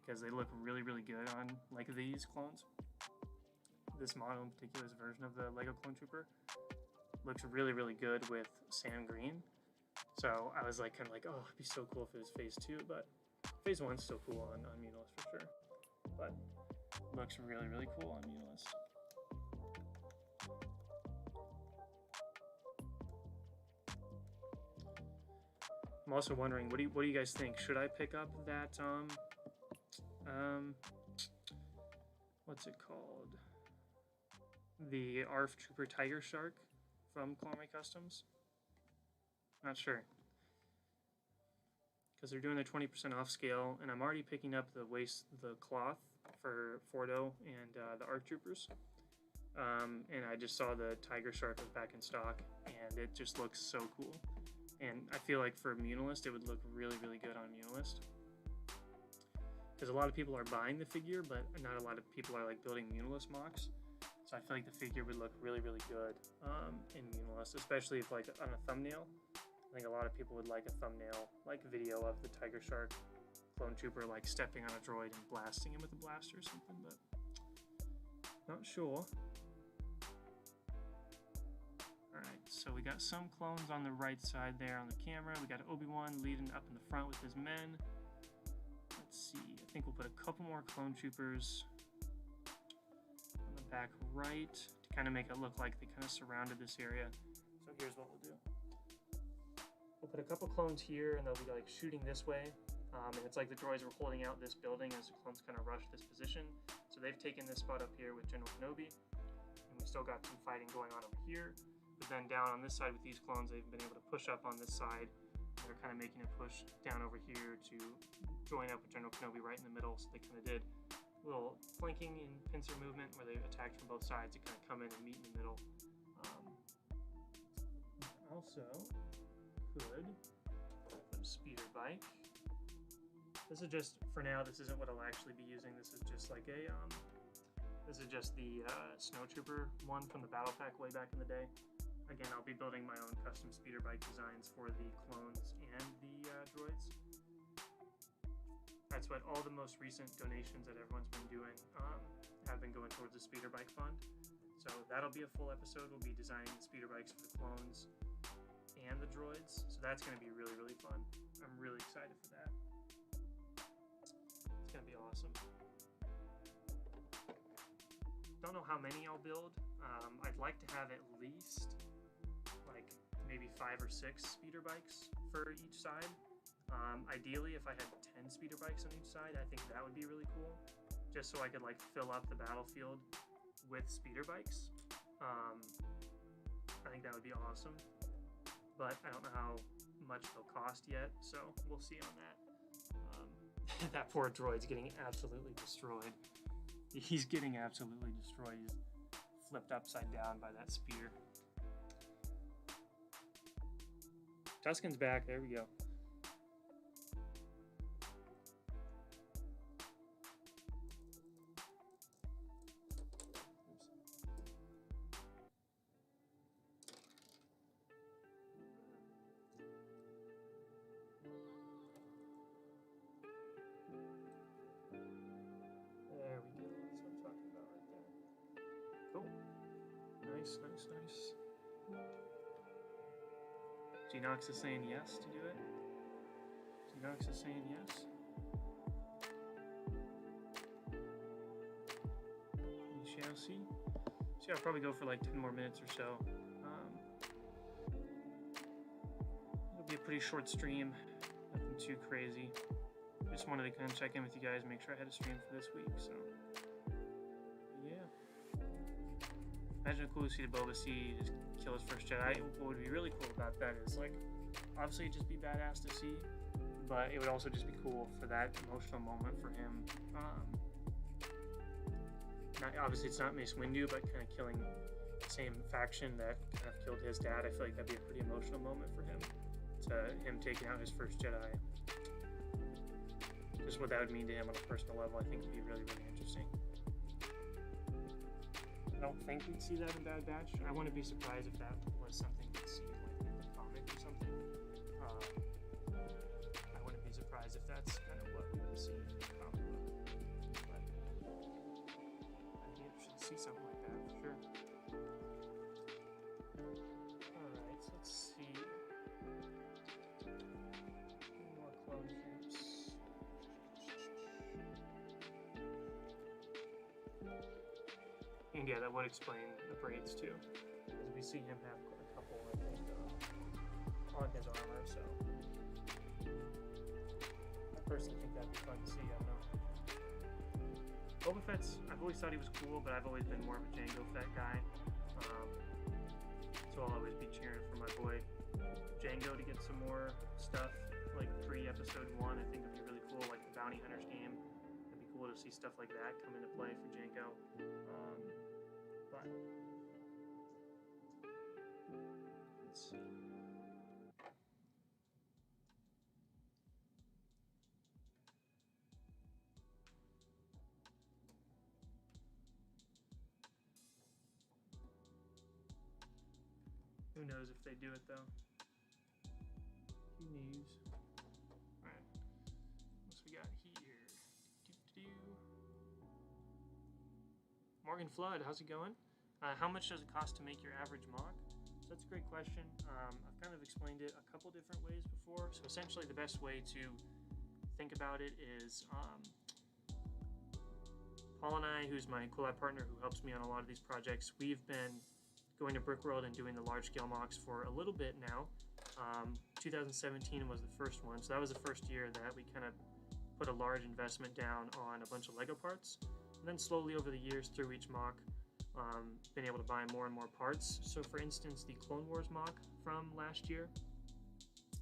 because they look really, really good on like these clones. This model in particular, this version of the Lego Clone Trooper, looks really, really good with Sam Green. So I was like, kind of like, oh, it'd be so cool if it was Phase 2, but Phase 1's still cool on Muunilinst for sure. But looks really, really cool on Muunilinst. I'm also wondering, what do you guys think? Should I pick up that what's it called? The ARF Trooper Tiger Shark from Clone Wars Customs? Not sure, because they're doing their 20% off scale, and I'm already picking up the cloth for Fordo and the ARC Troopers. And I just saw the Tiger Shark was back in stock, and it just looks so cool. And I feel like for Muunilinst, it would look really, really good on Muunilinst, because a lot of people are buying the figure, but not a lot of people are like building Muunilinst mocks. So I feel like the figure would look really, really good in Muunilinst, especially if like on a thumbnail. I think a lot of people would like a thumbnail, like video of the Tiger Shark Clone Trooper like stepping on a droid and blasting him with a blaster or something, but not sure. Alright, so we got some clones on the right side there on the camera. We got Obi-Wan leading up in the front with his men. Let's see, I think we'll put a couple more Clone Troopers on the back right to kind of make it look like they kind of surrounded this area. So here's what we'll do. We'll put a couple clones here, and they'll be like shooting this way, And it's like the droids were holding out this building as the clones kind of rushed this position. So they've taken this spot up here with General Kenobi, and we still got some fighting going on over here. But then down on this side with these clones, they've been able to push up on this side. They're kind of making a push down over here to join up with General Kenobi right in the middle. So they kind of did a little flanking and pincer movement where they attacked from both sides to kind of come in and meet in the middle. Also could put a speeder bike. This is just, for now, this isn't what I'll actually be using. This is just like a, this is just the Snow Trooper one from the Battle Pack way back in the day. Again, I'll be building my own custom speeder bike designs for the clones and the droids. That's what all the most recent donations that everyone's been doing have been going towards the speeder bike fund. So that'll be a full episode. We'll be designing the speeder bikes for the clones and the droids. So that's going to be really, really fun. I'm really excited for that. It's going to be awesome. Don't know how many I'll build. I'd like to have at least like maybe 5 or 6 speeder bikes for each side. Ideally, if I had 10 speeder bikes on each side, I think that would be really cool. Just so I could like fill up the battlefield with speeder bikes. I think that would be awesome. But I don't know how much they'll cost yet, so we'll see on that. That poor droid's getting absolutely destroyed. He's getting absolutely destroyed. He's flipped upside down by that spear. Tusken's back. There we go. Nice. Genox is saying yes to do it. Genox is saying yes. We shall see. So I'll probably go for like 10 more minutes or so. It'll be a pretty short stream. Nothing too crazy. Just wanted to kind of check in with you guys, make sure I had a stream for this week. So. Imagine how cool to see the Boba see just kill his first Jedi. What would be really cool about that is, like, obviously it'd just be badass to see, but it would also just be cool for that emotional moment for him. Obviously it's not Mace Windu, but kind of killing the same faction that kind of killed his dad. I feel like that'd be a pretty emotional moment for him. Him taking out his first Jedi. Just what that would mean to him on a personal level, I think would be really, really interesting. I don't think we'd see that in Bad Batch. I wouldn't be surprised if that was something we'd see like in the comic or something. I wouldn't be surprised if that's kind of what we would see in the comic book. But I'd be interested to see something like that for sure. Alright, so let's see. More clone troops. And yeah, that would explain the braids too, because we see him have a couple, I think, on his armor. So I personally think that'd be fun to see. I don't know. Boba Fett's, I've always thought he was cool, but I've always been more of a Jango Fett guy. So I'll always be cheering for my boy Jango to get some more stuff, like pre-episode 1. I think it'd be really cool, like the Bounty Hunters game. It'd be cool to see stuff like that come into play for Jango. But let's see. Who knows if they do it though? Who knows? Alright. What's we got here? Morgan Flood, how's it going? How much does it cost to make your average mock? So that's a great question. I've kind of explained it a couple different ways before. So essentially the best way to think about it is Paul and I, who's my collab partner who helps me on a lot of these projects, we've been going to Brickworld and doing the large scale mocks for a little bit now. 2017 was the first one, so that was the first year that we kind of put a large investment down on a bunch of Lego parts, and then slowly over the years through each MOC, been able to buy more and more parts. So for instance, the Clone Wars MOC from last year,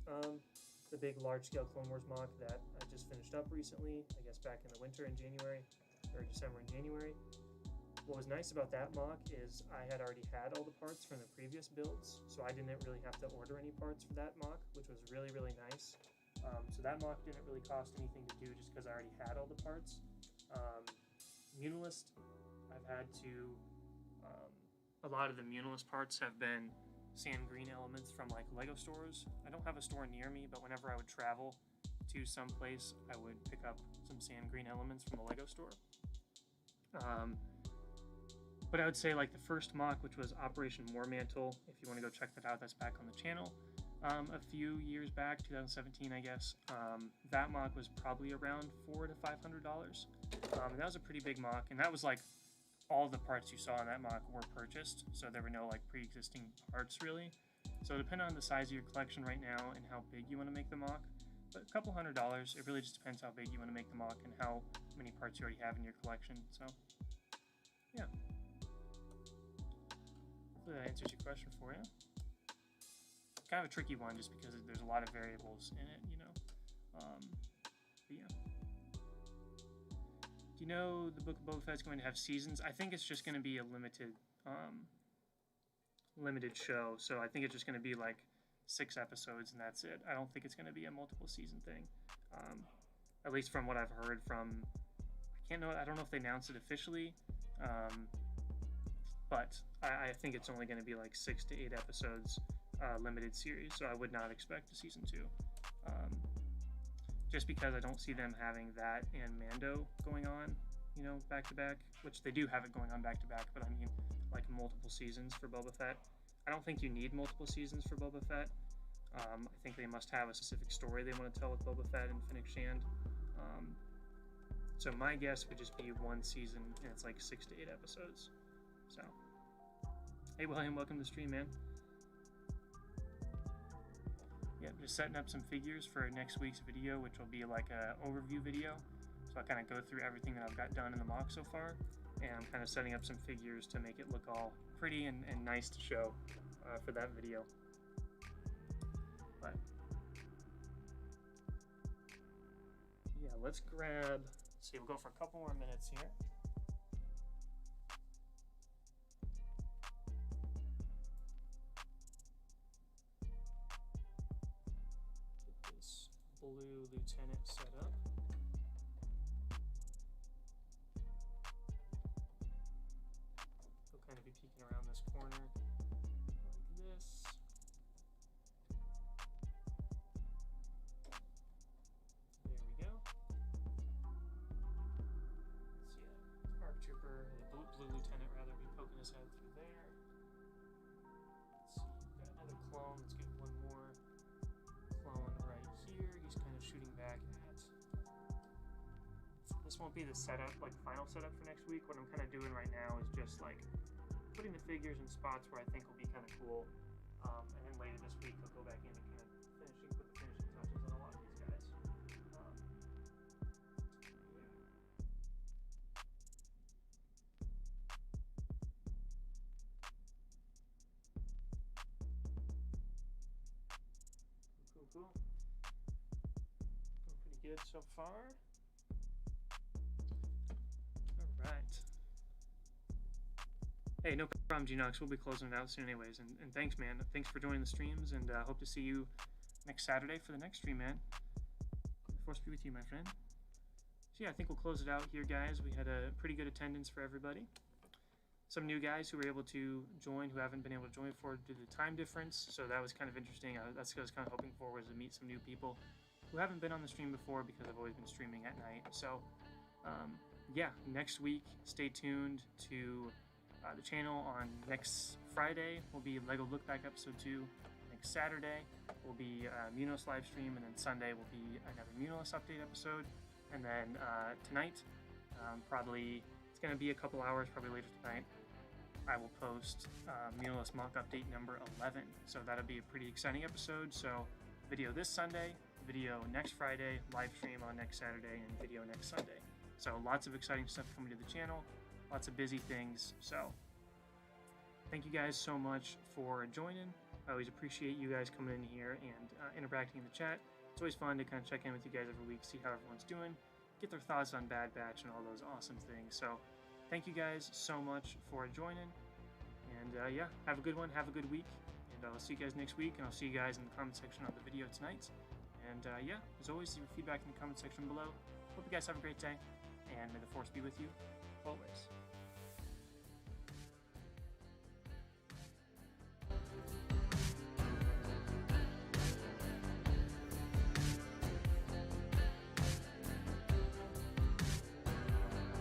the big large-scale Clone Wars MOC that I just finished up recently, I guess back in the winter in January, or December and January. What was nice about that MOC is I had already had all the parts from the previous builds, so I didn't really have to order any parts for that MOC, which was really, really nice. So that MOC didn't really cost anything to do just because I already had all the parts. Muunilinst, I've had to, a lot of the Muunilinst parts have been sand green elements from like Lego stores. I don't have a store near me, but whenever I would travel to some place, I would pick up some sand green elements from the Lego store. But I would say like the first MOC, which was Operation Moormantle, if you want to go check that out, that's back on the channel. A few years back, 2017, I guess, that MOC was probably around $400 to $500. And that was a pretty big MOC, and that was like all the parts you saw in that MOC were purchased, so there were no like pre-existing parts really. So depending on the size of your collection right now and how big you want to make the MOC, but a couple $100, it really just depends how big you want to make the MOC and how many parts you already have in your collection. So, yeah. Hopefully that answers your question for you. Kind of a tricky one just because there's a lot of variables in it, you know. But yeah. Do you know the Book of Boba Fett is going to have seasons? I think it's just going to be a limited show. So I think it's just going to be like 6 episodes and that's it. I don't think it's going to be a multiple season thing. At least from what I've heard from, I don't know if they announced it officially. But I think it's only going to be like 6 to 8 episodes, limited series, so I would not expect a season 2. Just because I don't see them having that and Mando going on, you know, back to back, which they do have it going on back to back, but I mean, like multiple seasons for Boba Fett. I don't think you need multiple seasons for Boba Fett. I think they must have a specific story they want to tell with Boba Fett and Fennec Shand. So my guess would just be 1 season, and it's like 6 to 8 episodes. So, hey William, welcome to the stream, man. Yeah, just setting up some figures for next week's video, which will be like an overview video. So I kind of go through everything that I've got done in the MOC so far, and I'm kind of setting up some figures to make it look all pretty and nice to show for that video. But yeah, let's see, we'll go for a couple more minutes here. Blue lieutenant set up. We'll kind of be peeking around this corner like this. There we go. Let's see, ARC Trooper, the blue lieutenant rather, be poking his head through there. Let's see, we've got another clone. Let's get one more clone right here. He's kind of shooting back at. This won't be the setup, like final setup for next week. What I'm kind of doing right now is just like putting the figures in spots where I think will be kind of cool. And then later this week I'll go back in and kind of put the finishing touches on a lot of these guys. Cool. Going pretty good so far. Alright. Hey, no problem, Genox. We'll be closing it out soon anyways. And thanks, man. Thanks for joining the streams, and hope to see you next Saturday for the next stream, man. Force be with you, my friend. So yeah, I think we'll close it out here, guys. We had a pretty good attendance for everybody. Some new guys who were able to join who haven't been able to join before due to the time difference, so that was kind of interesting. That's what I was kind of hoping for, was to meet some new people who haven't been on the stream before, because I've always been streaming at night. So yeah, next week, stay tuned to the channel. On next Friday will be Lego Look Back episode 2. Next Saturday will be Muunilinst live stream, and then Sunday will be another Muunilinst update episode. And then tonight, probably, it's going to be a couple hours, probably later tonight, I will post Muunilinst mock update number 11. So that'll be a pretty exciting episode. So video this Sunday, video next Friday, live stream on next Saturday, and video next Sunday. So lots of exciting stuff coming to the channel, lots of busy things. So thank you guys so much for joining. I always appreciate you guys coming in here and interacting in the chat. It's always fun to kind of check in with you guys every week, see how everyone's doing, get their thoughts on Bad Batch and all those awesome things. So thank you guys so much for joining. And yeah, have a good one, have a good week. And I'll see you guys next week, and I'll see you guys in the comment section of the video tonight. And yeah, as always, leave your feedback in the comment section below. Hope you guys have a great day, and may the Force be with you always.